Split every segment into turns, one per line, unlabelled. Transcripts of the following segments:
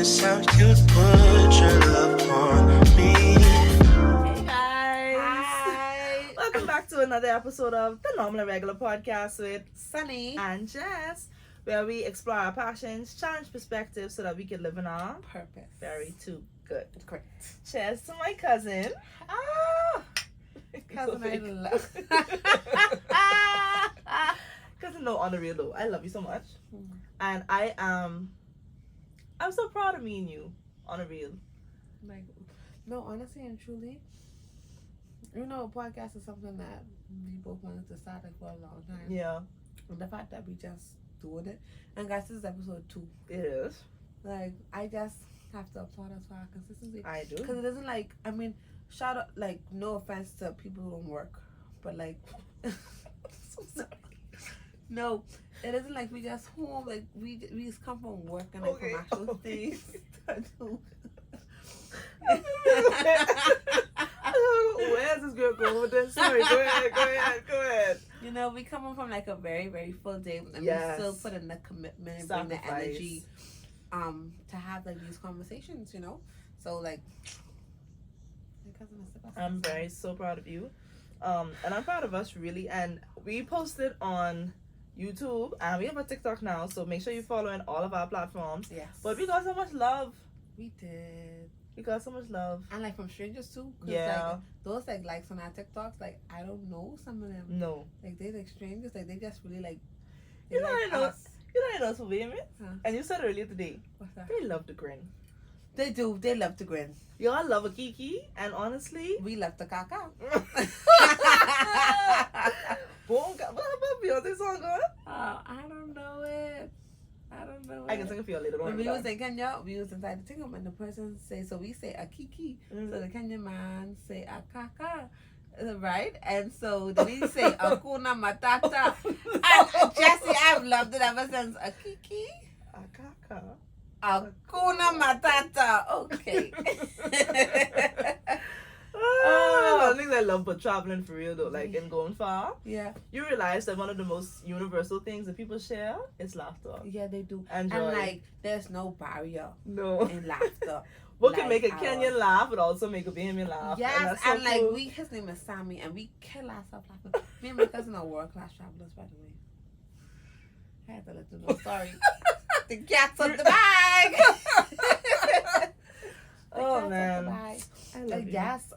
is how you'd put your love on me.
Hey guys!
Hi.
Welcome back to another episode of the Normal and Regular Podcast with
Sunny.
and Jess, where we explore our passions, challenge perspectives so that we can live in our
Purpose.
very too good.
Correct.
Cheers to my cousin.
Ah, cousin, I love.
Cousin, no, on the real though, I love you so much,
Mm.
and I'm so proud of me and you, on the real.
Like, no, honestly and truly, you know, a podcast is something that we both wanted to start like for a long time.
Yeah,
And the fact that we just doing it, and guys, this is episode 2.
it is.
Like, I just have to applaud us for our consistency.
I do.
Because it isn't like, I mean, shout out, like, no offense to people who don't work, but like, so sorry. No, it isn't like we just home, like, we just come from work and like
Okay.
from actual things to do.
Where's this girl going with this? Sorry, go ahead.
You know, we come from like a very, very full day, and
Yes.
we still put in the commitment and bring the
Sacrifice.
energy, to have like these conversations. You know, so like, my cousin is the best.
I'm so proud of you, and I'm proud of us really. And we posted on YouTube, and we have a TikTok now, so make sure you're following all of our platforms.
Yes,
But we got so much love.
we did.
We got so much love.
And like from strangers too. 'Cause,
Yeah.
Like, those like likes on our TikToks, like I don't know some of them.
No,
Like they like strangers, like they just really like.
You know,
like
I know-
us.
you know what's famous?
Huh.
And you said earlier today,
What's that?
they love to grin.
They do. They love to grin.
Y'all love a kiki, and honestly,
We love to caca.
boom. What about Beyonce song going?
Oh, I don't know it. I don't know
I
it.
can sing it for you later.
When
Don't
we
worry
was
about
in Kenya, we was inside the tingle and the person say, so we say a kiki.
it.
So the Kenyan man say a kaka. Right? And so then we say akuna matata. And Jesse, I've loved it ever since. A kiki.
Akaka.
Akuna matata. Okay.
Oh, the things I love but traveling for real though, like and going far,
Yeah.
you realize that one of the most universal things that people share is laughter
Yeah, they do.
and joy.
And like, there's no barrier
No.
in laughter.
What can
like
make a
our-
Kenyan laugh but also make a Bahamian laugh?
Yes,
that's so
and like
cool.
his name is Sammy, and we kill ourselves laughing. Me and my cousin are world class travelers, by the way. I had to let you know. Sorry, the cat's up the bag. The
Oh,
cat's up
man.
the bag.
I love you.
Yes.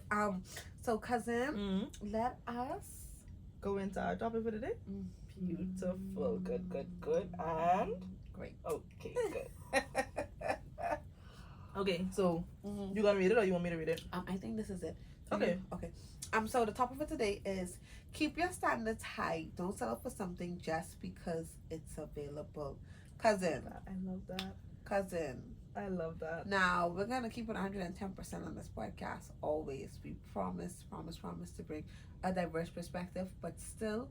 So cousin,
Mhm.
let us.
Go into our topic for today.
Mm.
Beautiful, good, and
Great.
okay, good. Okay, so
Mhm.
you gonna read it or you want me to read it?
I think this is it.
Okay.
Okay. So the topic for today is keep your standards high. Don't settle for something just because it's available. Cousin.
I love that.
Cousin.
I love that.
Now we're gonna keep it 110% on this podcast. Always. We promise to bring a diverse perspective, but still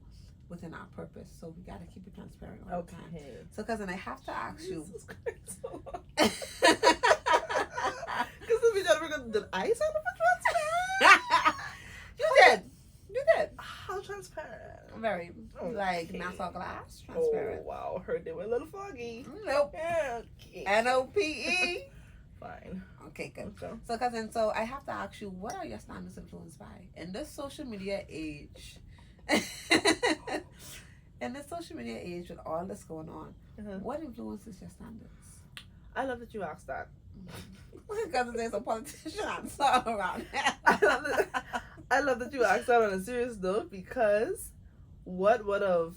within our purpose. So we gotta keep it transparent all the time.
Okay.
So cousin, I have to ask you.
Jesus Christ. Because if we try to bring did I sound transparent?
You did. You did.
How transparent?
Very like
Okay.
Nassau glass, transparent.
Oh wow, heard they were a little foggy.
Nope.
Yeah, okay.
NOPE.
Fine.
Okay, good.
Okay.
So, cousin, so I have to ask you, what are your standards influenced by in this social media age? In this social media age, with all this going on, what influences your standards?
I love that you asked that.
Cousin, there's a politician answer around
I love that you asked that on a serious note because what would have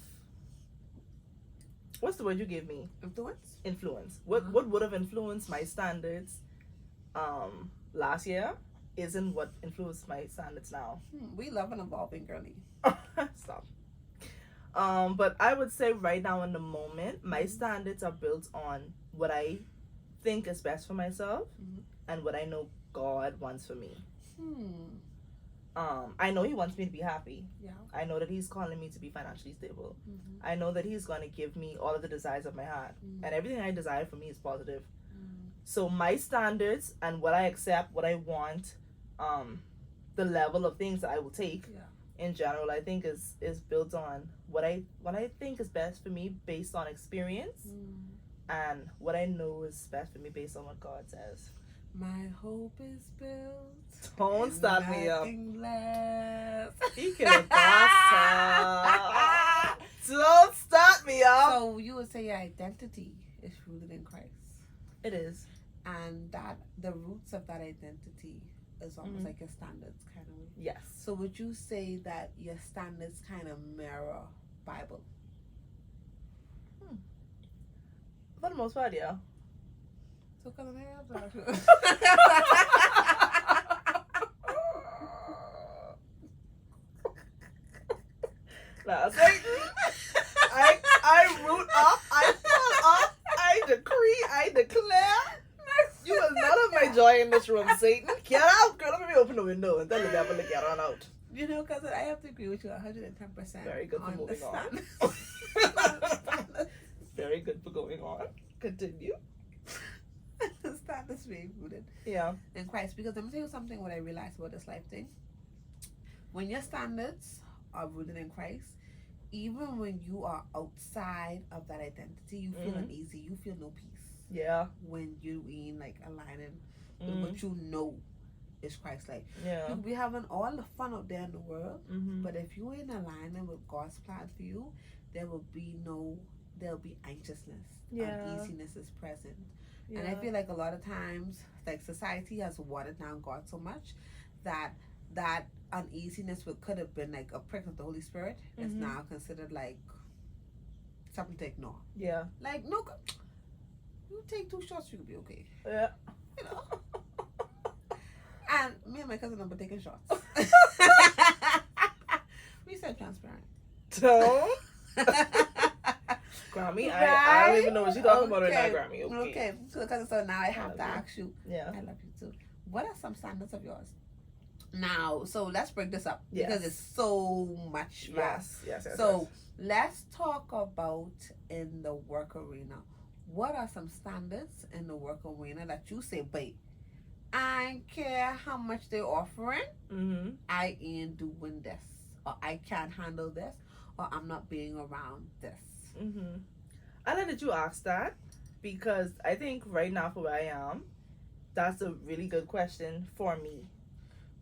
what's the word you gave me?
Influence?
Influence. What would have influenced my standards last year isn't what influenced my standards now.
We love an evolving girly.
Stop. But I would say right now in the moment, my standards are built on what I think is best for myself and what I know God wants for me. I know He wants me to be happy.
Yeah.
I know that He's calling me to be financially stable. I know that He's going to give me all of the desires of my heart. And everything I desire for me is positive. So my standards and what I accept, what I want, the level of things that I will take in general, I think is built on what I think is best for me based on experience and what I know is best for me based on what God says.
My hope is built.
Don't start me up.
Nothing less.
You can Don't start me up.
So you would say your identity is rooted in Christ,
It is.
and that the roots of that identity is almost like your standards kind of way.
Yes.
So would you say that your standards kind of mirror Bible?
For the most part, yeah.
So come on,
Now, Satan, I root up, I pull up, I decree, I declare. You will not have my joy in this room, Satan. Get out, girl. Let me open the window and tell the devil to get on out.
You know, because I have to agree with you 110%.
Very good for
on
moving
the
on.
standards.
Very good for going on. Continue.
The standards being rooted
Yeah.
in Christ. Because let me tell you something what I realized about this life thing. When your standards are rooted in Christ, even when you are outside of that identity, you feel uneasy, you feel no peace.
Yeah.
When you in like aligning with what you know is Christ like.
Yeah.
You'll be having all the fun out there in the world,
Mm-hmm.
but if you in alignment with God's plan for you, there'll be anxiousness.
Yeah.
Uneasiness is present.
Yeah.
And I feel like a lot of times, like society has watered down God so much that uneasiness could have been like a prick of the Holy Spirit is now considered like something to ignore.
Yeah.
Like, no, you take 2 shots, you'll be okay.
Yeah.
You know? And me and my cousin are taking shots. We said transparent.
Don't. Grammy, I don't even know what she's talking about right now, Grammy.
Okay. So now I have
love
to
you.
ask you.
Yeah.
I love you too. What are some standards of yours? Now, so let's break this up because
Yes.
it's so much vast.
Yes.
So let's talk about in the work arena. What are some standards in the work arena that you say, babe, I don't care how much they're offering, I ain't doing this, or I can't handle this, or I'm not being around this.
I like that you asked that because I think right now for where I am, that's a really good question for me.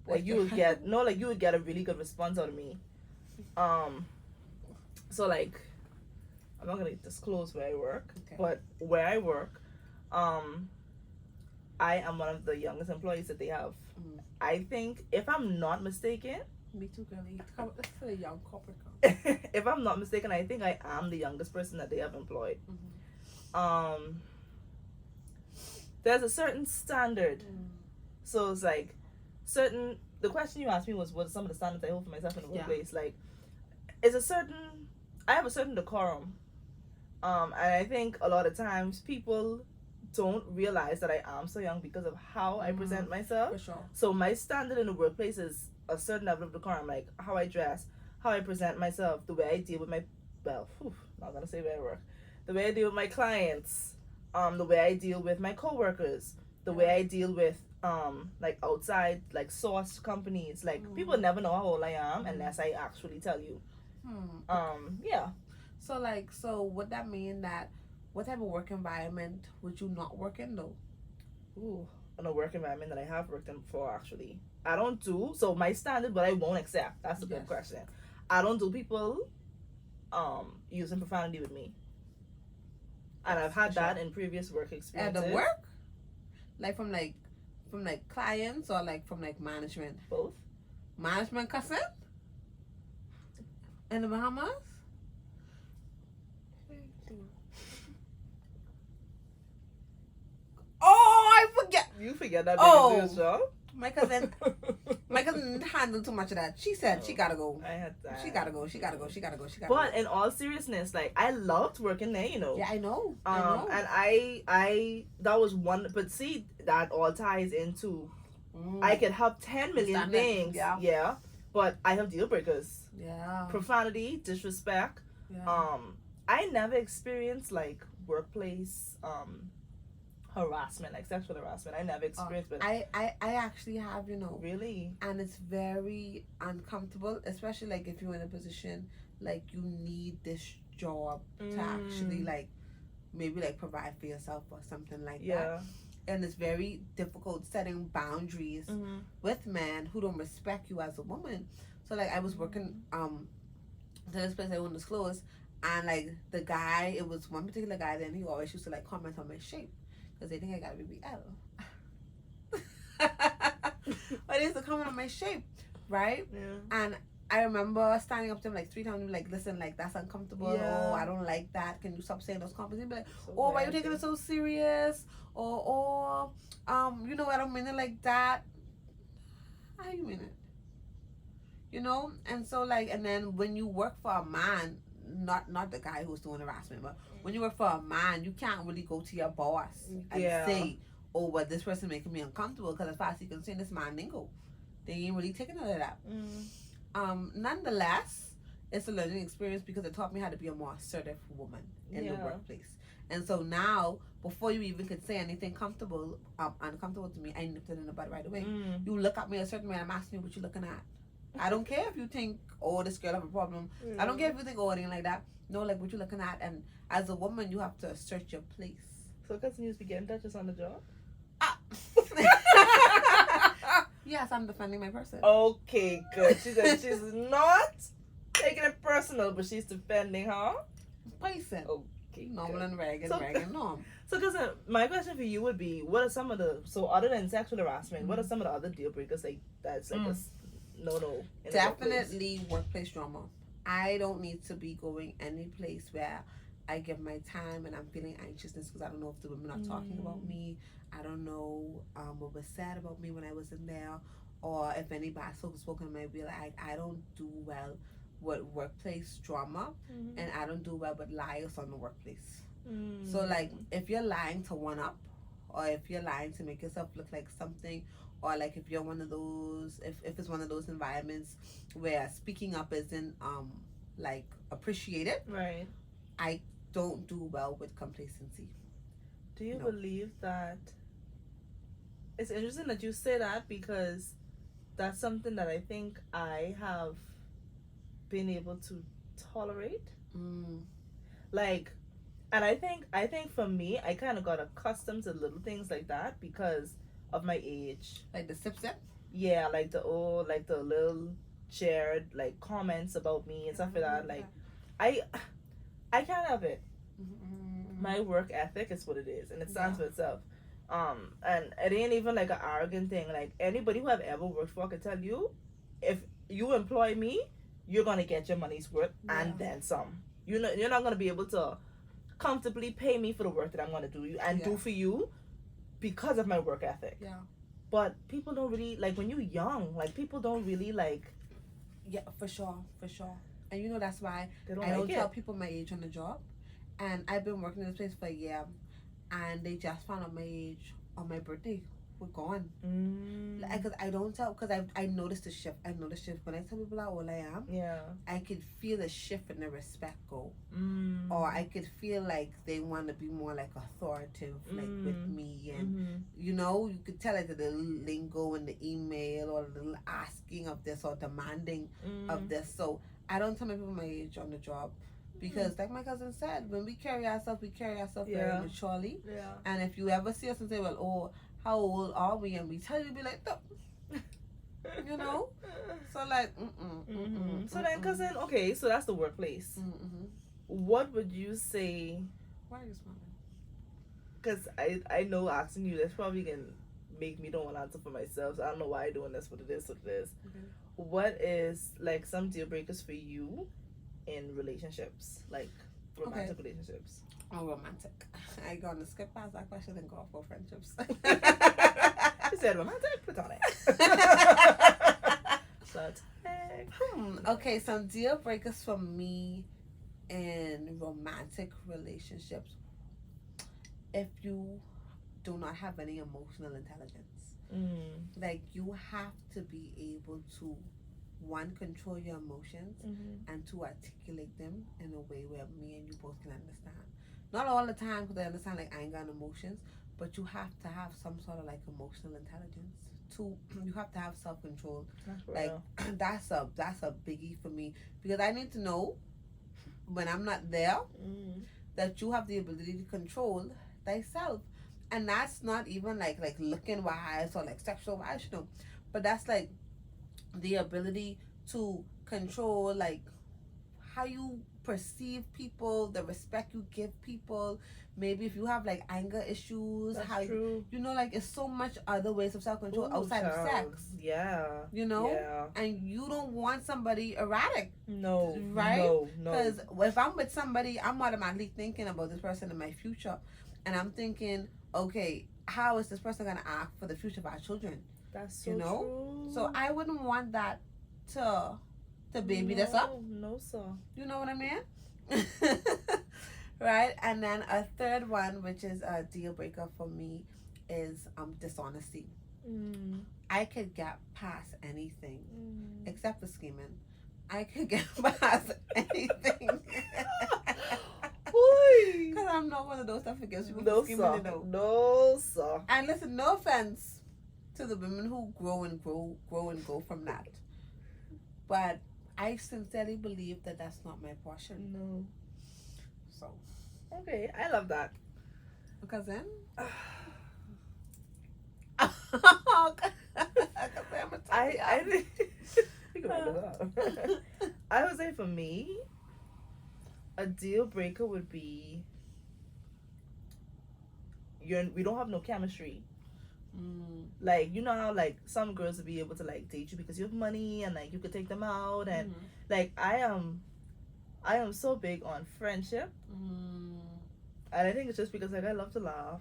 Like you would get a really good response out of me. So like I'm not gonna disclose where I work, but where I work, I am one of the youngest employees that they have. I think if I'm not mistaken,
Me too, girlie. It's for a young corporate girl.
if I'm not mistaken, I think I am the youngest person that they have employed. There's a certain standard. So it's like the question you asked me was what are some of the standards I hold for myself in the workplace. Like I have a certain decorum. And I think a lot of times people don't realize that I am so young because of how I present myself.
For sure.
So my standard in the workplace is a certain level of decorum, like how I dress, how I present myself, the way I deal with not gonna say where I work, the way I deal with my clients, the way I deal with my coworkers, the way I deal with like outside like source companies. Like people never know how old I am unless I actually tell you. Yeah.
So would that mean that what type of work environment would you not work in though?
Ooh, in a work environment that I have worked in before actually. I don't do so my standard, but I won't accept. That's a good question. I don't do people using profanity with me. And I've had that in previous work experiences.
At the work? Like from clients or like from like management?
Both.
Management cussing? In the Bahamas? Oh, I forget.
You forget that
Oh.
this job?
My cousin handled too much of that. She said she gotta go.
I had that.
She gotta go.
But in all seriousness, like I loved working there, you know.
Yeah, I know.
And I that was one. But see, that all ties into I could have 10 million
Standard.
things. Yeah. But I have deal breakers.
Yeah.
Profanity, disrespect.
Yeah.
I never experienced like workplace harassment, like sexual harassment. I never experienced it.
I actually have, you know.
Really?
And it's very uncomfortable, especially like if you're in a position like you need this job to actually like maybe like provide for yourself or something like that.
Yeah.
And it's very difficult setting boundaries with men who don't respect you as a woman. So like I was working to this place I won't disclose, and like the guy, it was one particular guy, then he always used to like comment on my shape because they think I got a BBL. But he used to comment on my shape, right?
Yeah.
And I remember standing up to him like 3 times and be like, listen, like that's uncomfortable.
Yeah.
Oh, I don't like that. Can you stop saying those compliments? He'd be like,
So
oh, why you
bad,
taking
yeah.
it so serious? Or you know, I don't mean it like that. How you mean it? You know? And so like, and then when you work for a man, not the guy who's doing harassment, but when you work for a man, you can't really go to your boss and say, oh, well, this person making me uncomfortable, because as far as you can see, this man didn't go. They ain't really taking none of that. Nonetheless, it's a learning experience because it taught me how to be a more assertive woman in the workplace. And so now, before you even could say anything uncomfortable to me, I nipped it in the bud right away. You look at me a certain way, I'm asking you what you're looking at. I don't care if you think, oh, this girl have a problem. I don't care if you think, oh, anything like that. No, like what you're looking at. And as a woman, you have to assert your place.
So continues to get in touch on the job?
Yes, I'm defending my person.
Okay, good. She's not taking it personal, but she's defending her
Person.
Okay,
Normal
good.
and rag
So-
and norm.
So, because my question for you would be, what are some of the, so other than sexual harassment, what are some of the other deal breakers like that's like a no?
Definitely workplace drama. I don't need to be going any place where I give my time and I'm feeling anxiousness because I don't know if the women are talking about me. I don't know what was said about me when I was in there, or if any bad spoken might be like, I don't do well with workplace drama, and I don't do well with lies on the workplace. So like, if you're lying to one up, or if you're lying to make yourself look like something, or like if you're one of those, if it's one of those environments where speaking up isn't like appreciated,
Right.
I don't do well with complacency.
Do you
No.
believe that? It's interesting that you say that, because that's something that I think I have been able to tolerate. Like, and I think for me, I kind of got accustomed to little things like that because of my age.
Like the sip.
Yeah, like the little shared like comments about me and stuff like that. Like, I can't have it. My work ethic is what it is, and it stands for itself. And it ain't even like an arrogant thing. Like, anybody who I've ever worked for can tell you, if you employ me, you're gonna get your money's worth and then some. You're not gonna be able to comfortably pay me for the work that I'm gonna do do for you because of my work ethic.
Yeah.
But people don't really like, when you're young, like, people don't really like.
Yeah, for sure. And you know that's why
They don't
I don't
like
tell
it.
people my age on the job. And I've been working in this place for a year, and they just found out my age on my birthday. We're gone. Because I don't tell, because I noticed the shift. I noticed shift when I tell people how old I am.
Yeah.
I could feel the shift in the respect go, or I could feel like they want to be more like authoritative, like with me, and you know, you could tell like the lingo in the email, or the little asking of this or demanding of this. So I don't tell my people my age on the job. Because, like my cousin said, when we carry ourselves very maturely.
Yeah.
And if you ever see us and say, well, oh, how old are we? And we tell you, be like, no. You know? So, like,
So then, cousin, okay, so that's the workplace. What would you say?
Why are you smiling?
Because I know asking you this probably can make me don't want to answer for myself. So I don't know why I'm doing this, what it is.
Okay.
What is, like, some deal breakers for you in relationships, like romantic relationships?
Oh, romantic. I go on to skip past that question and go off for friendships.
You said romantic, platonic. Platonic.
Okay, some deal breakers for me in romantic relationships. If you do not have any emotional intelligence, like, you have to be able to, one, control your emotions, and to articulate them in a way where me and you both can understand. Not all the time, because I understand like anger and emotions, but you have to have some sort of like emotional intelligence. Two, you have to have self-control. Like, that's a biggie for me, because I need to know when I'm not there, that you have the ability to control thyself. And that's not even like looking wise or like sexual wise, you know, but that's like the ability to control like how you perceive people, the respect you give people. Maybe if you have like anger issues,
That's
how
true.
you know, like it's so much other ways of self control
Ooh,
outside of
child.
sex.
Yeah.
You know,
Yeah.
and you don't want somebody erratic,
No.
right?
No.
Because if I'm with somebody, I'm automatically thinking about this person in my future, and I'm thinking, okay, how is this person gonna act for the future of our children?
That's so
You know?
true.
So I wouldn't want that to baby this up.
No, sir.
You know what I mean? Right? And then a third one, which is a deal breaker for me, is dishonesty. I could get past anything except for scheming. I could get past anything. Because I'm not one of those that forgets people for scheming.
No, sir.
And listen, no offense to the women who grow and go from that. But I sincerely believe that that's not my portion.
No.
So.
Okay, I love that.
Because then.
I think you can wrap this up. I would say for me, a deal breaker would be we don't have no chemistry. Like, you know how like some girls would be able to like date you because you have money and like you could take them out, and like I am so big on friendship, and I think it's just because like I love to laugh.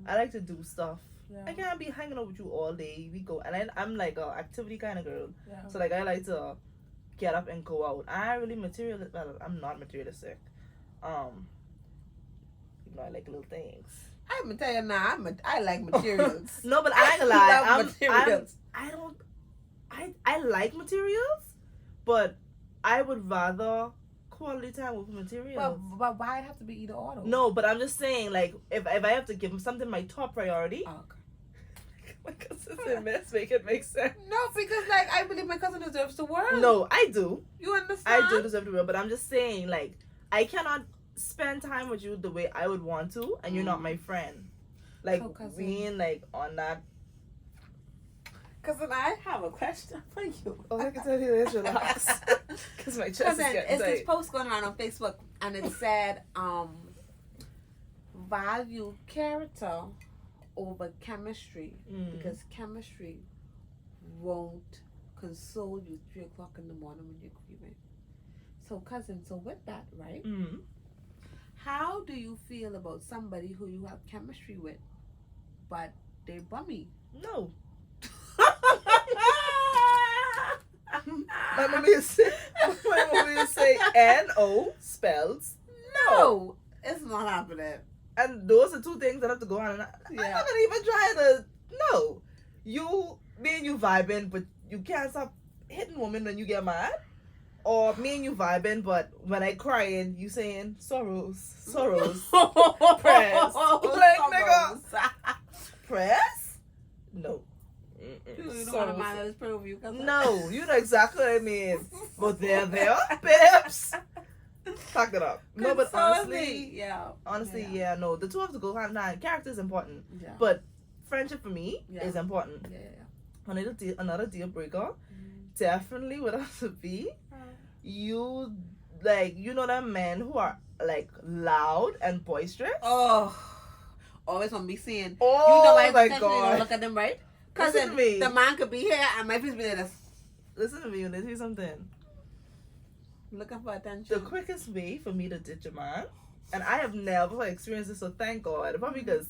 I like to do stuff. I can't be hanging out with you all day. We go, and I'm like a activity kind of girl. So like I like to get up and go out. I really materialistic. Well, I'm not materialistic. You know, I like little things.
I'm gonna tell you now. I like materials.
No, but I ain't gonna lie.
Materials.
I like materials, but I would rather quality time with materials.
But why it have to be either or? Though?
No, but I'm just saying, like, if I have to give something my top priority.
Oh, okay.
My cousin's mess make it make sense.
No, because like I believe my cousin deserves the world.
No, I do.
You understand?
I do deserve the world, but I'm just saying, like, I cannot spend time with you the way I would want to, and you're not my friend. Like, being like on that.
Cousin, I have a question for you.
Oh, I can tell you this, relax. Because my chest is getting
it's
tight.
this post going around on Facebook, and it said, value character over chemistry, because chemistry won't console you 3 o'clock in the morning when you're grieving. So, cousin, so with that, right? How do you feel about somebody who you have chemistry with, but they're bummy?
No. My mommy would say N-O spells
no. It's not happening.
And those are two things that have to go on. And I'm not gonna even try to. No, me and you vibing, but you can't stop hitting women when you get mad. Or me and you vibing, but when I crying, you saying sorrows, press. Like, nigga, press? No.
You don't want a man that is pray over you, cousin?
No, you know exactly what I mean. But there, babes. Fuck it up. No, but honestly, yeah, no. The two have to go hand in hand. Character is important, but friendship for me is important. Another deal breaker definitely would have to be you, like, you know them men who are like loud and boisterous.
Oh, always want to be seen.
Oh,
you know why
my
God.
God.
Look at them, right? Because
Listen to me.
The man could be here and my face be like this.
Listen to me when they say something.
Looking for attention.
The quickest way for me to ditch a man, and I have never experienced this, so thank God. Probably because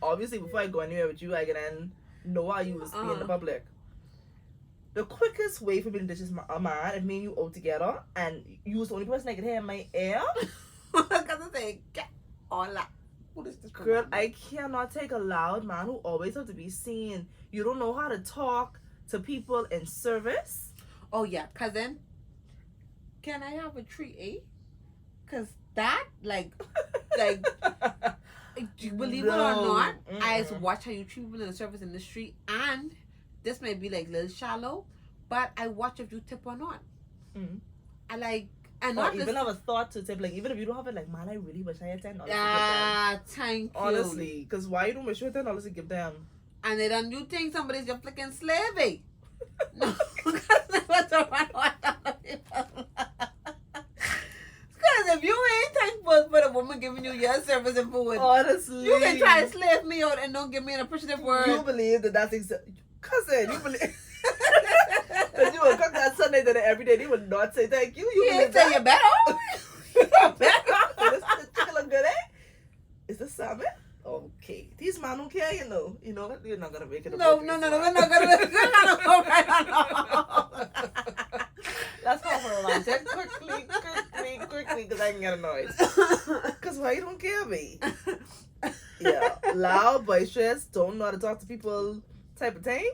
obviously before I go anywhere with you, I can then know how you was being in the public. The quickest way for me to ditch a man, if me and you out together, and you was the only person I could hear in my ear.
Because I say, get all that. What is this?
Girl, I cannot take a loud man who always have to be seen. You don't know how to talk to people in service.
Oh yeah, cousin. Can I have a treat, eh? Cause that, like, believe it or not, I watch how you treat people in the service in the street, and this may be like a little shallow, but I watch if you tip or not. I like And
or
not
even
just,
have a thought to tip. Like, even if you don't have it, like, man, I really wish I had $10 to give them.
thank you.
Honestly, because why you don't wish you had $10 to give them?
And then you think somebody's your flicking slavey. No, that's never to run because if you ain't thankful for the woman giving you your service and food,
Honestly,
you can try to slave me out and don't give me an appreciative word.
You believe that that's cousin? You believe that you would cook that Sunday dinner every day? They would not say thank you. You
You
believe
say
that?
you better. You better.
This chicken look good, eh? Is this salmon? Okay. These man don't care, you know. You know, you're not gonna make it.
No, we're not gonna. We're not gonna go right on.
That's how for romantic. Quickly, because I can get annoyed. Because why you don't care, me? Yeah, loud, boisterous, don't know how to talk to people, type of thing.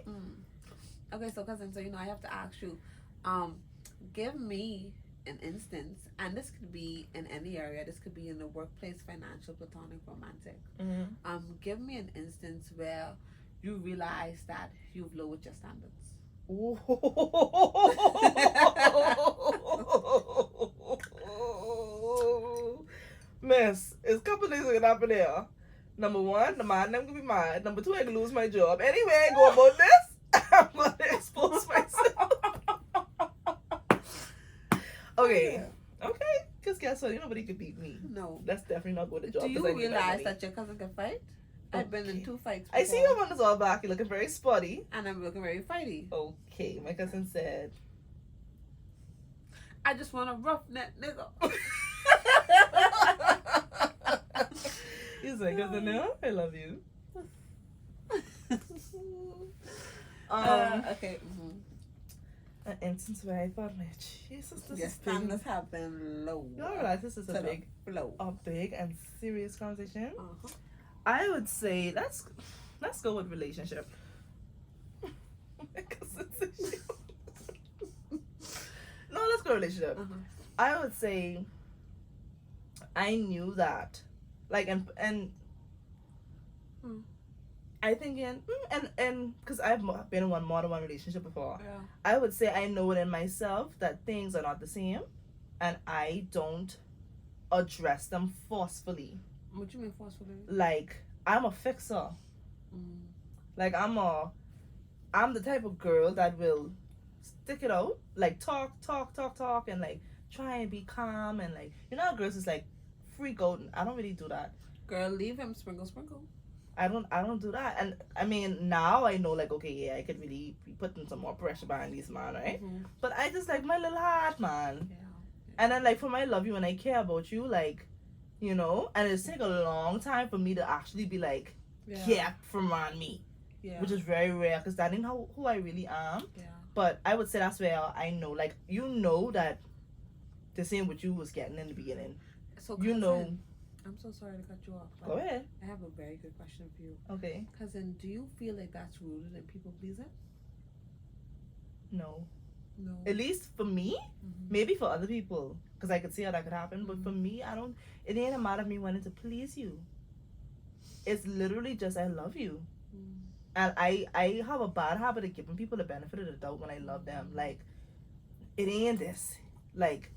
Okay, so cousin, so I have to ask you, give me an instance, and this could be in any area. This could be in the workplace, financial, platonic, romantic. Give me an instance where you realize that you've lowered your standards.
Miss, it's a couple things that can happen here. Number one, the man I'm gonna be mad. Number two, I can lose my job. Anyway, go about this. I'm gonna expose myself. Okay. Okay. Because guess what? Nobody could beat me.
No.
That's definitely not going to job.
Do you realize that your cousin can fight? I've been in 2 fights before.
I see you on this all back. You're looking very spotty.
And I'm looking very fighty.
Okay. My cousin said,
I just want a roughneck nigga.
he's like, cousin, no, I love you.
Okay.
An instance where I thought, man, Jesus, this
Your
is big.
standards have been low.
You don't realize this is a big and serious conversation. I would say let's go with relationship. No, let's go relationship. I would say I knew that, like, and I think and because I've been in more than one relationship before.
Yeah.
I would say I know within myself that things are not the same, and I don't address them forcefully.
What you mean forcefully?
Like, I'm a fixer. Like, I'm the type of girl that will stick it out, like talk, and like try and be calm, and like, you know how girls is like freak out, and I don't really do that.
Girl, leave him, sprinkle.
I don't do that. And I mean, now I know, like, okay, yeah, I could really be putting some more pressure behind these man, right? But I just like my little heart, man.
Yeah.
And then, like, from I love you and I care about you, like, you know, and it's take a long time for me to actually be like, care from around me, which is very rare because that ain't who I really am.
Yeah.
But I would say that's where I know, like, you know that the same what you was getting in the beginning.
So
you know.
I'm so sorry to cut you off.
Go ahead.
I have a very good question for you.
Okay.
Cousin, do you feel like that's rooted in people pleasing?
No.
No.
At least for me, maybe for other people, because I could see how that could happen. But for me, it ain't a matter of me wanting to please you. It's literally just I love you. And I have a bad habit of giving people the benefit of the doubt when I love them. Like, it ain't this. Like,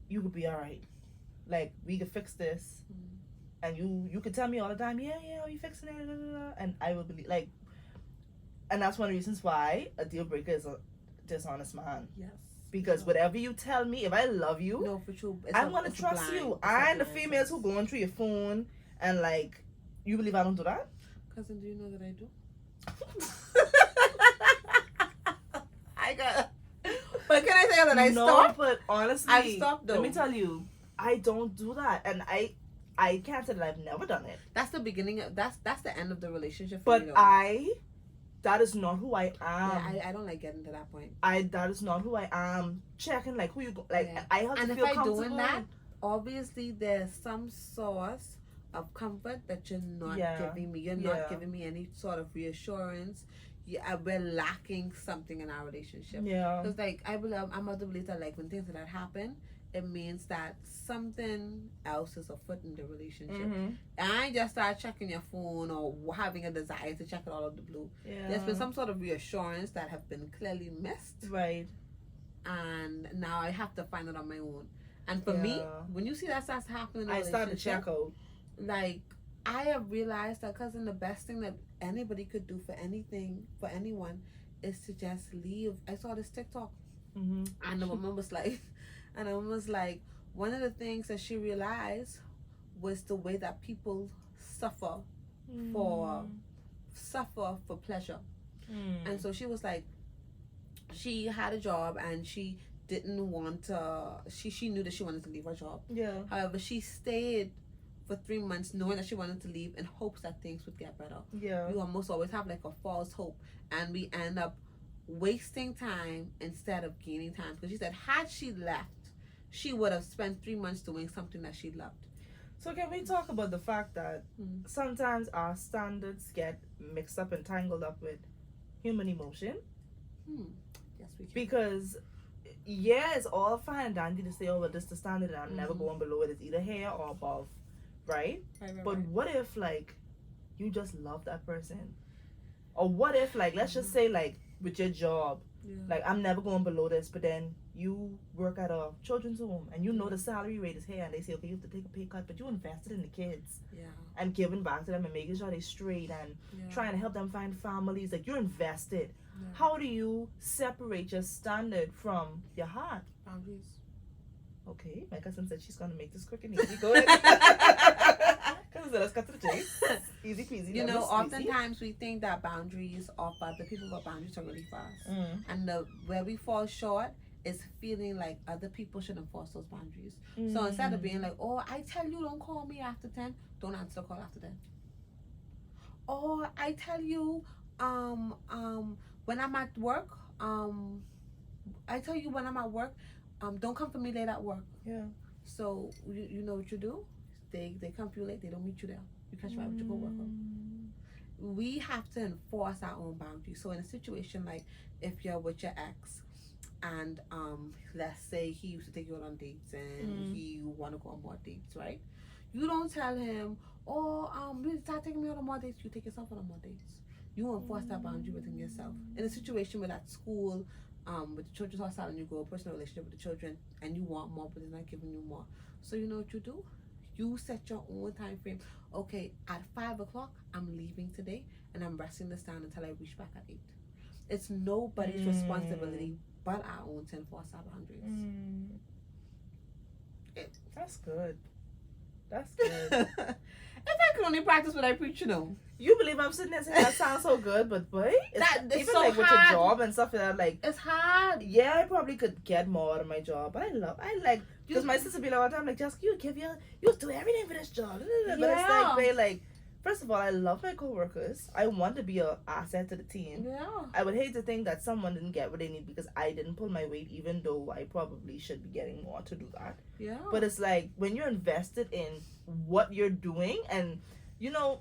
you could be all right. Like, we could fix this. And you could tell me all the time, yeah, we fixing it, and I will believe, like, and that's one of the reasons why a deal breaker is a dishonest man.
Yes.
Because whatever you tell me, if I love you,
no, for sure,
I'm gonna trust you. I'm the females who going through your phone and like, you believe I don't do that?
Cousin, do you know that I do? I got. But can I say that I stopped?
No, but honestly,
I stopped though.
Let me tell you, I don't do that, and I can't say that I've never done it.
That's the beginning. That's the end of the relationship.
For me, that is not who I am.
Yeah, I don't like getting to that point.
That is not who I am. Checking like who you go, like I have
and
to
if
feel
I
comfortable.
doing that, obviously there's some source of comfort that you're not giving me. You're not giving me any sort of reassurance. We're lacking something in our relationship.
Yeah.
Because like I'm of the belief that like when things like that happen, it means that something else is afoot in the relationship. I just start checking your phone or having a desire to check it all out of the blue.
Yeah.
There's been some sort of reassurance that have been clearly missed.
Right.
And now I have to find it on my own. And for me,
Yeah.
when you see that starts happening in a
I started to
relationship,
check out.
like, I have realized that, cousin, the best thing that anybody could do for anything, for anyone, is to just leave. I saw this TikTok,
Mm-hmm.
and the woman was like, one of the things that she realized was the way that people suffer for pleasure. And so she was like, she had a job and she didn't want to, she knew that she wanted to leave her job.
Yeah.
However, she stayed for 3 months knowing that she wanted to leave in hopes that things would get better.
Yeah.
We almost always have like a false hope, and we end up wasting time instead of gaining time. Because she said, had she left, she would have spent 3 months doing something that she loved.
So can we talk about the fact that sometimes our standards get mixed up and tangled up with human emotion?
Yes, we can.
Because yeah, it's all fine and dandy to say, oh, well, this is the standard and I'm never going below it. It's either here or above, right? But what if, like, you just love that person? Or what if, like, let's just say, like, with your job, like, I'm never going below this, but then you work at a children's home and you know the salary rate is here and they say, okay, you have to take a pay cut, but you invested in the kids and giving back to them and making sure they're straight and trying to help them find families. Like, you're invested. How do you separate your standard from your heart?
Boundaries.
Okay, my cousin said she's gonna make this quick and easy. Go ahead. Cousin said, let's cut to the chase. Easy peasy.
You know, oftentimes we think that boundaries are for other people, but boundaries are really for us. And where we fall short is feeling like other people should enforce those boundaries. So instead of being like, oh, I tell you don't call me after 10, don't answer the call after 10. Or I tell you, when I'm at work, don't come for me late at work.
Yeah.
So you know what you do? They come for you late, they don't meet you there. You catch right with your coworker. We have to enforce our own boundaries. So in a situation like if you're with your ex and let's say he used to take you out on dates and he wanna go on more dates, right? You don't tell him, oh, you start taking me out on more dates, you take yourself out on more dates. You enforce that boundary within yourself. In a situation where at school, with the children's hostel and you go a personal relationship with the children and you want more but they're not giving you more. So you know what you do? You set your own time frame. Okay, at 5 o'clock, I'm leaving today and I'm resting this down until I reach back at 8. It's nobody's responsibility but our own to enforce our boundaries.
That's good. That's good.
If I could only practice what I preach, you know.
You believe I'm sitting there saying that sounds so good, but boy,
It's
even
so
like with
hard.
your job and stuff like that, like
It's hard.
yeah, I probably could get more out of my job, but I like because my sister be like all the time, like Jessica, you do everything for this job, but it's like, babe, like first of all, I love my coworkers. I want to be an asset to the team.
Yeah.
I would hate to think that someone didn't get what they need because I didn't pull my weight, even though I probably should be getting more to do that.
Yeah.
But it's like when you're invested in what you're doing, and you know,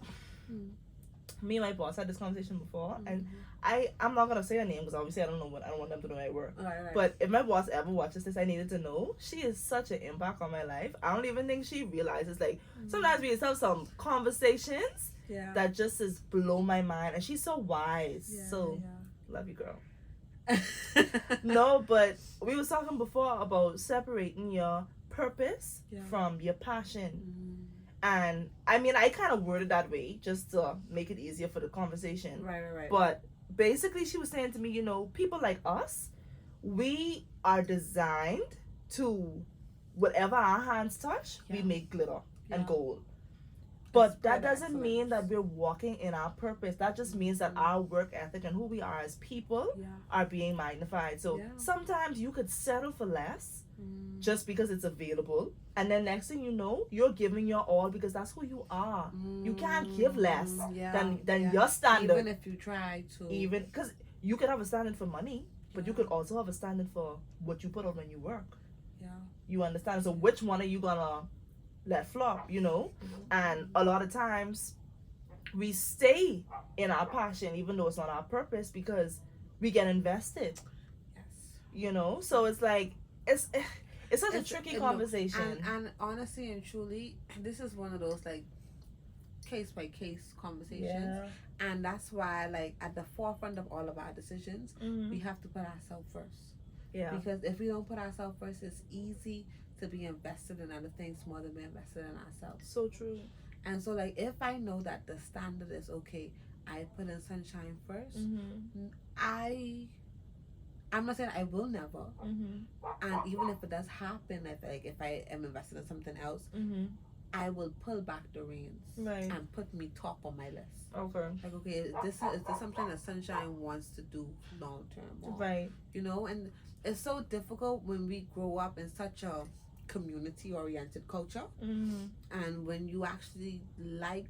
me and my boss had this conversation before, and I'm not gonna say her name because obviously I don't want them to know I work.
Right.
But if my boss ever watches this, I needed to know she is such an impact on my life. I don't even think she realizes. Like sometimes we just have some conversations that just is blow my mind, and she's so wise. Love you, girl. No, but we was talking before about separating your purpose from your passion. And I mean, I kind of worded that way just to make it easier for the conversation.
Right.
But basically, she was saying to me, you know, people like us, we are designed to, whatever our hands touch, we make glitter and gold. But that doesn't mean that we're walking in our purpose. That just means that our work ethic and who we are as people are being magnified. So sometimes you could settle for less just because it's available. And then next thing you know, you're giving your all because that's who you are. You can't give less than your standard.
Even if you try to.
Even because you could have a standard for money, but you could also have a standard for what you put out when you work.
Yeah.
You understand? So which one are you gonna let flop, you know? And a lot of times we stay in our passion even though it's not our purpose because we get invested.
Yes.
You know? So it's like it's such a tricky conversation.
And honestly and truly, this is one of those like case by case conversations. And that's why like at the forefront of all of our decisions, we have to put ourselves first.
Yeah.
Because if we don't put ourselves first, it's easy to be invested in other things more than we're invested in ourselves.
So true.
And so, like, if I know that the standard is okay, I put in sunshine 1st. I'm not saying I will never. And even if it does happen, if I am invested in something else, I will pull back the reins and put me top on my list.
Okay.
Like, okay, is this something that Sunshine wants to do long term?
Right.
You know, and it's so difficult when we grow up in such a community oriented culture, and when you actually like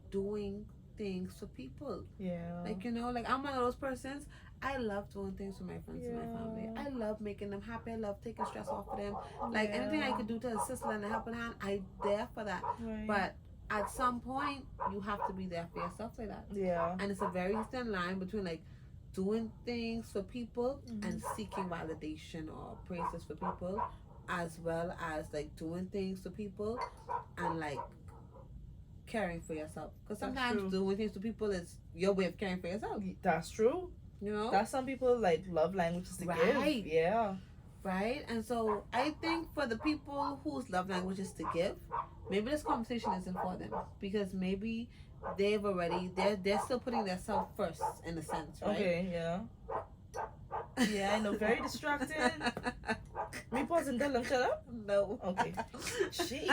doing things for people.
Yeah.
Like, you know, like I'm one of those persons. I love doing things for my friends and my family. I love making them happy. I love taking stress off of them. Like anything I could do to assist them and a helping hand, I'm there for that.
Right.
But at some point, you have to be there for yourself like that.
Yeah.
And it's a very thin line between like doing things for people and seeking validation or praises for people, as well as like doing things for people and like caring for yourself. Because sometimes doing things for people is your way of caring for yourself.
That's true.
You know?
That's some people like love languages to give. Yeah.
Right? And so I think for the people whose love language is to give, maybe this conversation isn't for them. Because maybe they're still putting themselves first in a sense, right?
Okay, yeah. Yeah, I know. Very distracted. Me pause and tell them shut up?
No.
Okay. She.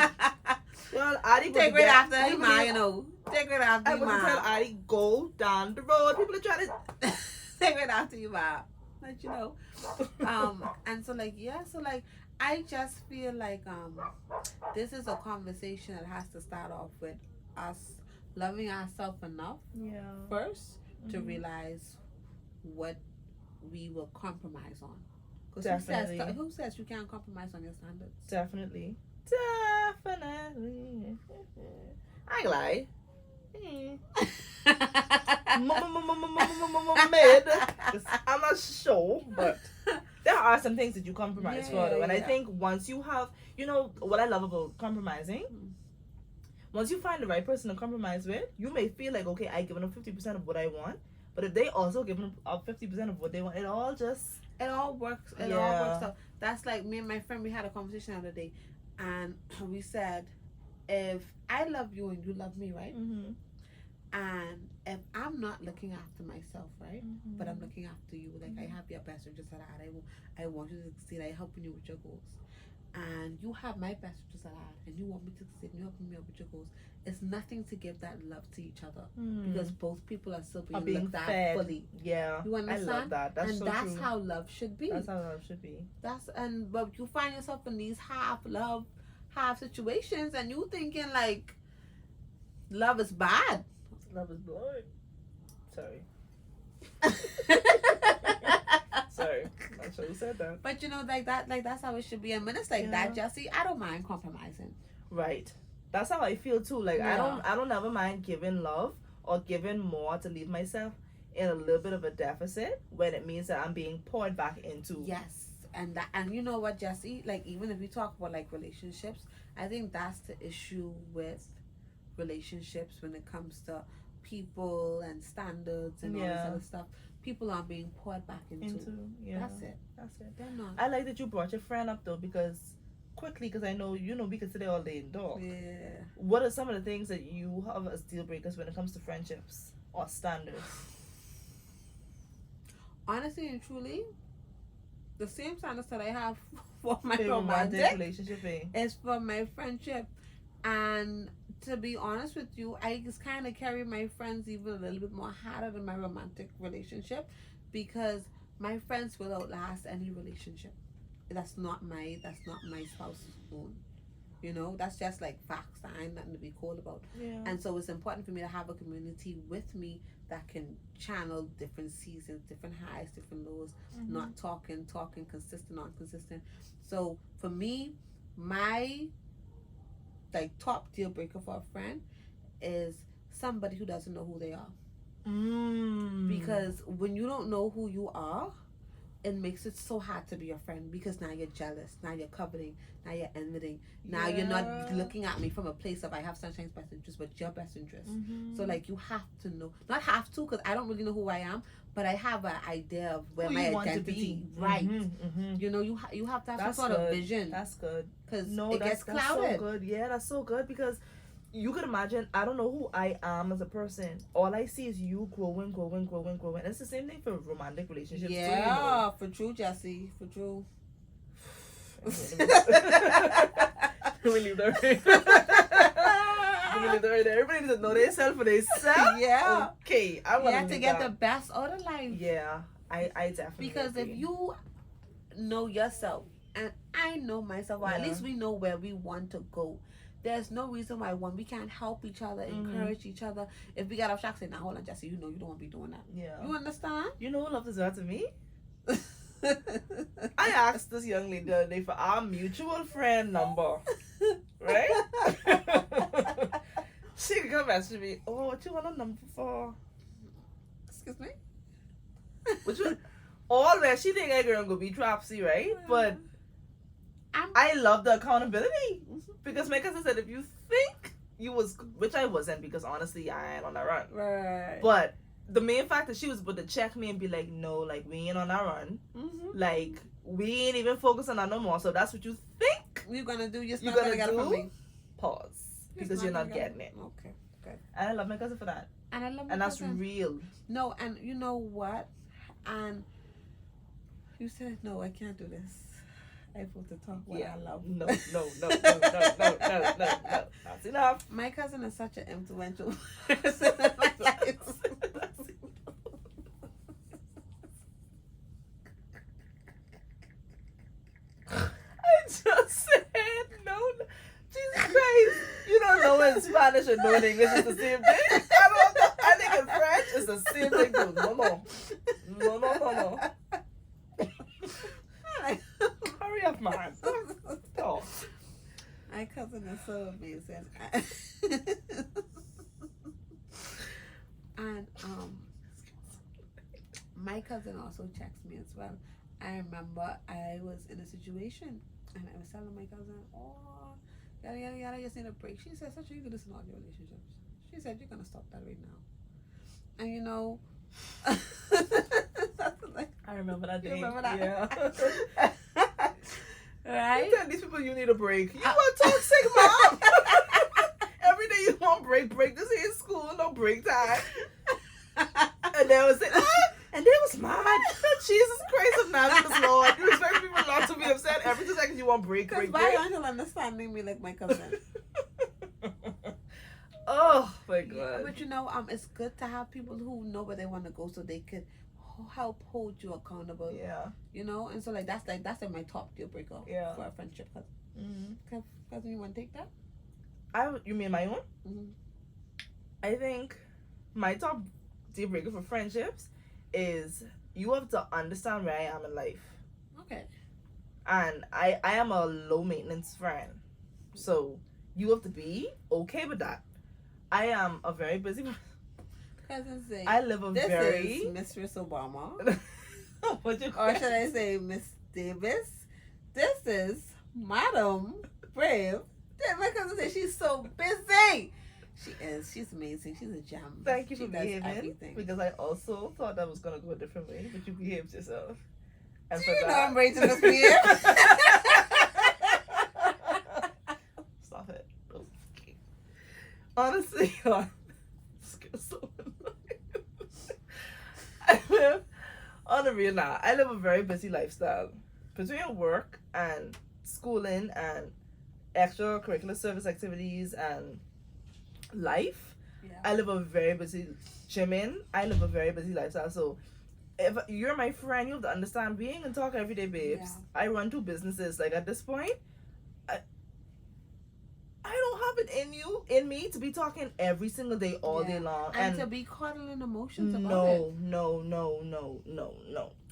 Well, Adi
take it after you, man, you know. Take it after
I
you,
was
man.
tell Adi, go down the road. People are trying to...
Take it after you, man. But, you know. And so, like, yeah. So, like, I just feel like this is a conversation that has to start off with us loving ourselves enough first to realize what we will compromise on. Because who says you can't compromise on your standards?
Definitely. I ain't lie. Mid. I'm not sure, but there are some things that you compromise for though. And I think once you have, you know, what I love about compromising, once you find the right person to compromise with, you may feel like, okay, I given them 50% of what I want, but if they also give them up 50% of what they want, it all works. It all works
out. That's like me and my friend, we had a conversation the other day, and we said, if I love you and you love me, right? And if I'm not looking after myself, right, but I'm looking after you, like I have your best interests at heart, I want you to succeed, I'm helping you with your goals, and you have my best interests at heart, and you want me to succeed, and you're helping me with your goals, it's nothing to give that love to each other, because both people are still being looked at fully.
Yeah,
you understand?
I love that. That's so
that's
true.
how love should be.
That's how love should be.
But you find yourself in these half situations, and you thinking like love is bad.
Love is blood. Sorry. Sorry. I'm sure you said that.
But you know, like that's how it should be. And when it's like that, Jesse, I don't mind compromising.
Right. That's how I feel too. Like I don't ever mind giving love or giving more to leave myself in a little bit of a deficit when it means that I'm being poured back into.
Yes. And you know what, Jesse, like even if we talk about like relationships, I think that's the issue with relationships when it comes to people and standards and all this other stuff. People aren't being poured back into. That's it. They're not.
I like that you brought your friend up though, because I know we can sit there all day and talk.
Yeah.
What are some of the things that you have as deal breakers when it comes to friendships or standards?
Honestly and truly, the same standards that I have for my
romantic relationship
is for my friendship. And to be honest with you, I just kind of carry my friends even a little bit more harder than my romantic relationship, because my friends will outlast any relationship. That's not my spouse's own. You know, that's just like facts. That ain't nothing to be cool about.
Yeah.
And so it's important for me to have a community with me that can channel different seasons, different highs, different lows, not talking, consistent, non-consistent. So for me, my like top deal breaker for a friend is somebody who doesn't know who they are. Because when you don't know who you are, it makes it so hard to be your friend because now you're jealous, now you're coveting, now you're envying, now you're not looking at me from a place of I have Sunshine's best interest, but your best interest. So like you have to know, not have to, because I don't really know who I am, but I have an idea of where
Who
my
you want to
identity,
be.
right? You know, you have to have
That's
some sort
good.
of vision.
That's good.
Because
No,
it gets
that's
clouded.
so good. Yeah, that's so good because you could imagine, I don't know who I am as a person. All I see is you growing. And it's the same thing for romantic relationships too, you know.
For true, Jesse, for true.
We leave that right there. Everybody needs to know themselves for themselves.
Yeah.
Okay, I
You
want
have to get the best out of life.
Yeah, I definitely
Because
agree.
if you know yourself, and I know myself, or at
Yeah.
least we know where we want to go, there's no reason why we can't help each other, encourage each other. If we got off track, say, now hold on, Jesse, you know you don't want to be doing that.
Yeah.
You understand?
You know who loved this out to me? I asked this young lady the other day for our mutual friend number. Right? She could come message me, oh, what you want a number for?
Excuse me?
What you all that she think I gonna go be dropsy, right? But I love the accountability. Because my cousin said if you think you was, which I wasn't, because honestly I ain't on that run.
Right.
But the main fact that she was able to check me and be like, no, like we ain't on that run. Like we ain't even focusing on no more. So that's what you think
You're gonna do. You're
you're
not gonna
gonna
get it from
do.
me.
Pause.
It's
Because you're not
gonna
getting it.
Okay. Good.
And I love my cousin for that.
And I love my
And that's
cousin.
real.
No, and you know what? And you said, no, I can't do this. I have to talk what I love.
No. That's enough.
My cousin is such an influential person in my life.
I just said no. Jesus Christ. You don't know in Spanish or know in English it's the same thing. I don't know. I think in French it's the same thing too. No. Hurry up, man. Oh.
My cousin is so amazing. And my cousin also checks me as well. I remember I was in a situation and I was telling my cousin, oh, yada, I just need a break. She said, Such, you can listen to all your relationships. She said, you're going to stop that right now. And you know,
I remember that day.
You remember that?
Yeah.
Right?
You tell these people you need a break. You want toxic, mom? Every day you want break. This ain't school, no break time. And they was saying, and they was mad. Jesus Christ of Nazareth, Lord. You expect people not to be upset every 2 seconds you want break.
Because why aren't you understanding me like my cousin?
Oh my
Yeah,
God.
but you know, it's good to have people who know where they want to go so they could help hold you accountable.
Yeah.
You know, and so like that's my top deal breaker for a friendship. Cousin, you want to take that?
You mean my own?
Mm-hmm.
I think my top deal breaker for friendships is you have to understand where I am in life.
Okay.
And I am a low maintenance friend. So you have to be okay with that. I am a very busy
Cousin say,
I live a
this
very
is Mistress Obama.
What you
Or should I say Miss Davis? This is Madam Brave. My cousin said she's so busy. She is. She's amazing. She's a gem.
Thank you
She
for
does
behaving.
everything.
Because I also thought that was gonna go a different way, but you behaved yourself. And
Do
for
you know
that,
I'm ready to misbehave?
Stop it. Okay. Honestly, so I live on the real now. I live a very busy lifestyle. Between work and schooling and extracurricular service activities and life, I live a very busy gymming. I live a very busy lifestyle. So if you're my friend, you have to understand we ain't gonna talk every day, babes.
Yeah.
I run 2 businesses. Like at this point, I don't have it in me to be talking every single day, all day long.
And to be coddling emotions about it.
No.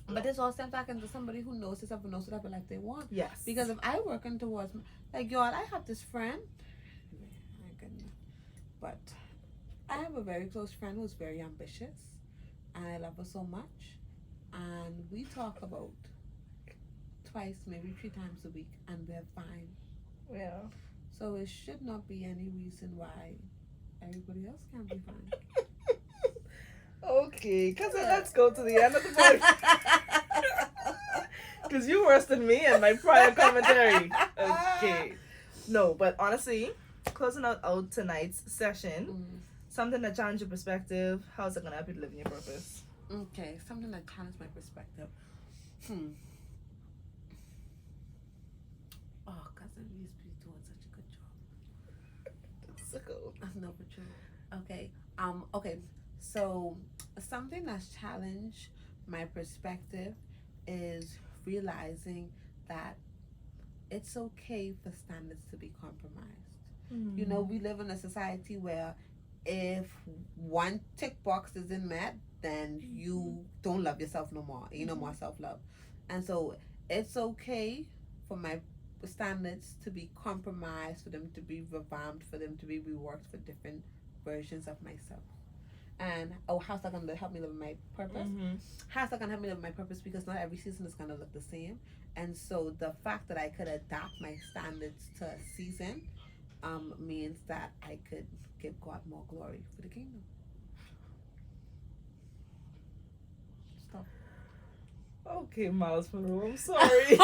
But this all stems back into somebody who knows herself and knows what type of life they want.
Yes.
Because if I working towards, like, y'all, I have this friend. My goodness. But I have a very close friend who's very ambitious. And I love her so much. and we talk about twice, maybe 3 times a week, and we're fine.
Yeah.
So it should not be any reason why everybody else can't be fine.
Okay, cousin, let's go to the end of the book. Because you worse than me in my prior commentary. Okay. No, but honestly, closing out tonight's session, something that challenged your perspective, how's it going to help you to live in your purpose?
Okay, something that challenged my perspective. Oh, cousin, we's been doing such a good job.
So,
No, but true. Okay. Okay. So something that's challenged my perspective is realizing that it's okay for standards to be compromised. You know, we live in a society where if one tick box isn't met, then you don't love yourself no more. You no more self-love. And so it's okay for my standards to be compromised, for them to be revamped, for them to be reworked for different versions of myself. And how's that gonna help me live my purpose? How's that gonna help me live my purpose? Because not every season is gonna look the same. And so the fact that I could adapt my standards to a season means that I could give God more glory for the kingdom. Stop.
okay, Miles Monroe, I'm sorry.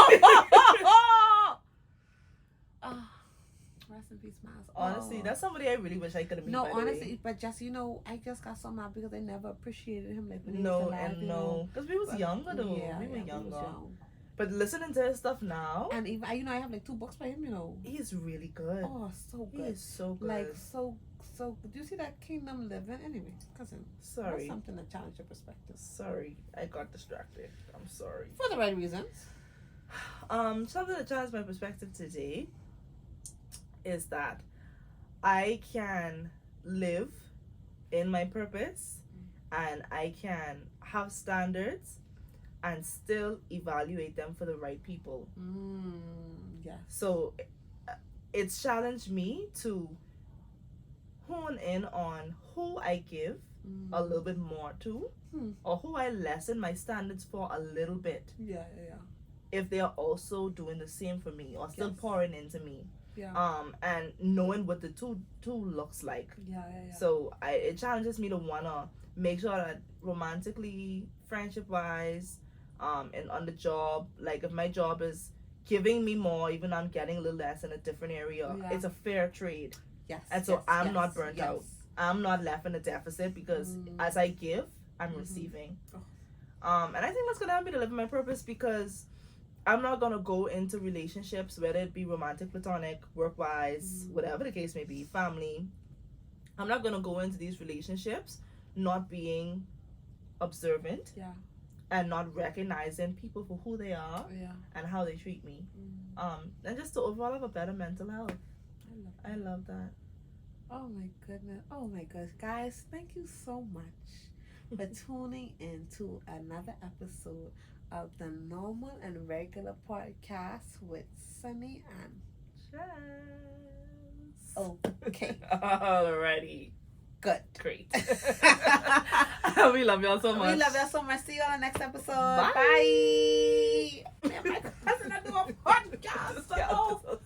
Rest in peace, Miles.
Honestly, that's somebody I really wish I could have met.
No, honestly, but just, you know, I just got so mad because I never appreciated him like when he was
No,
alive.
and
you
no.
know.
Because we was
But-
younger, though.
Yeah,
we were
yeah, we
younger.
was young.
But listening to his stuff now,
And even, you know, I have like 2 books by him, you know.
he's really good.
Oh, so
He
good.
is so good.
Like, so, do you see that Kingdom Living? Anyway, cousin, that's
sorry.
something that challenged your perspective.
Sorry, I got distracted. I'm sorry.
For the right reasons.
Something that challenged my perspective today is that I can live in my purpose and I can have standards and still evaluate them for the right people.
Yes.
So it's challenged me to hone in on who I give a little bit more to or who I lessen my standards for a little bit
Yeah.
if they are also doing the same for me or still
Yes.
pouring into me.
Yeah.
And knowing what the two looks like.
Yeah.
So it challenges me to wanna make sure that romantically, friendship wise, and on the job, like if my job is giving me more, even though I'm getting a little less in a different area,
Yeah.
it's a fair trade.
Yes.
And so I'm not burnt
yes.
out. I'm not left in a deficit because as I give, I'm receiving. And I think that's gonna help me to live my purpose because I'm not gonna go into relationships, whether it be romantic, platonic, work wise, whatever the case may be, family. I'm not gonna go into these relationships not being observant and not recognizing people for who they are and how they treat me. And just to overall have a better mental health. I love that.
Oh my goodness. Oh my gosh. Guys, thank you so much for tuning in to another episode of the Normal and Regular Podcast with Sunny and
Jess.
Okay.
Alrighty.
Good.
Great. We love y'all so much.
We love y'all so much. See you on the next episode.
Bye.
Bye. Man, my cousin, I do a podcast. So